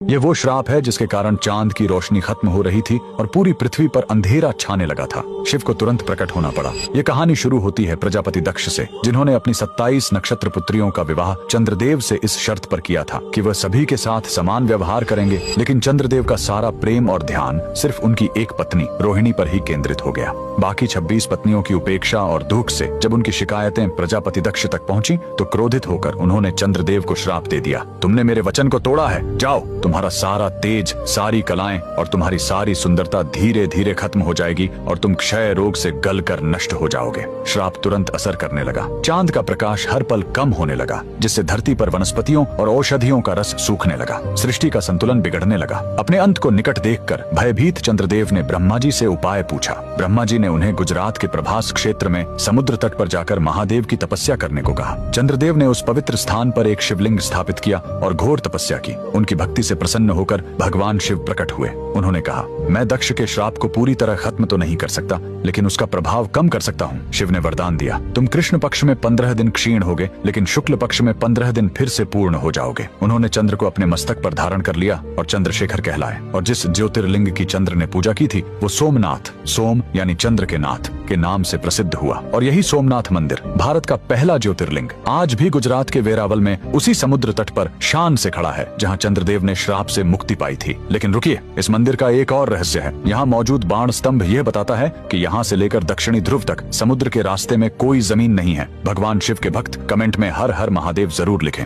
ये वो श्राप है जिसके कारण चांद की रोशनी खत्म हो रही थी और पूरी पृथ्वी पर अंधेरा छाने लगा था। शिव को तुरंत प्रकट होना पड़ा। ये कहानी शुरू होती है प्रजापति दक्ष से, जिन्होंने अपनी 27 नक्षत्र पुत्रियों का विवाह चंद्रदेव से इस शर्त पर किया था कि वह सभी के साथ समान व्यवहार करेंगे। लेकिन चंद्रदेव का सारा प्रेम और ध्यान सिर्फ उनकी एक पत्नी रोहिणी पर ही केंद्रित हो गया। बाकी 26 पत्नियों की उपेक्षा और दुख से जब उनकी शिकायतें प्रजापति दक्ष तक पहुंची तो क्रोधित होकर उन्होंने चंद्रदेव को श्राप दे दिया, तुमने मेरे वचन को तोड़ा है, जाओ, तुम्हारा सारा तेज, सारी कलाएं और तुम्हारी सारी सुंदरता धीरे धीरे खत्म हो जाएगी और तुम क्षय रोग से गलकर नष्ट हो जाओगे। श्राप तुरंत असर करने लगा। चांद का प्रकाश हर पल कम होने लगा, जिससे धरती पर वनस्पतियों और औषधियों का रस सूखने लगा। सृष्टि का संतुलन बिगड़ने लगा। अपने अंत को निकट देखकर भयभीत चंद्रदेव ने ब्रह्मा जी से उपाय पूछा। ब्रह्मा जी ने उन्हें गुजरात के प्रभास क्षेत्र में समुद्र तट पर जाकर महादेव की तपस्या करने को कहा। चंद्रदेव ने उस पवित्र स्थान पर एक शिवलिंग स्थापित किया और घोर तपस्या की। उनकी भक्ति से प्रसन्न होकर भगवान शिव प्रकट हुए। उन्होंने कहा, मैं दक्ष के श्राप को पूरी तरह खत्म तो नहीं कर सकता, लेकिन उसका प्रभाव कम कर सकता हूँ। शिव ने वरदान दिया, तुम कृष्ण पक्ष में 15 दिन क्षीण होगे, लेकिन शुक्ल पक्ष में 15 दिन फिर से पूर्ण हो जाओगे। उन्होंने चंद्र को अपने मस्तक पर धारण कर लिया और चंद्रशेखर कहलाए। और जिस ज्योतिर्लिंग की चंद्र ने पूजा की थी वो सोमनाथ, सोम यानी चंद्र के नाथ के नाम से प्रसिद्ध हुआ। और यही सोमनाथ मंदिर भारत का पहला ज्योतिर्लिंग आज भी गुजरात के वेरावल में उसी समुद्र तट पर शान से खड़ा है, जहाँ चंद्रदेव ने श्राप से मुक्ति पाई थी। लेकिन रुकिए, इस मंदिर का एक और रहस्य है। यहाँ मौजूद बाण स्तंभ यह बताता है कि यहाँ से लेकर दक्षिणी ध्रुव तक समुद्र के रास्ते में कोई जमीन नहीं है। भगवान शिव के भक्त कमेंट में हर हर महादेव जरूर लिखें।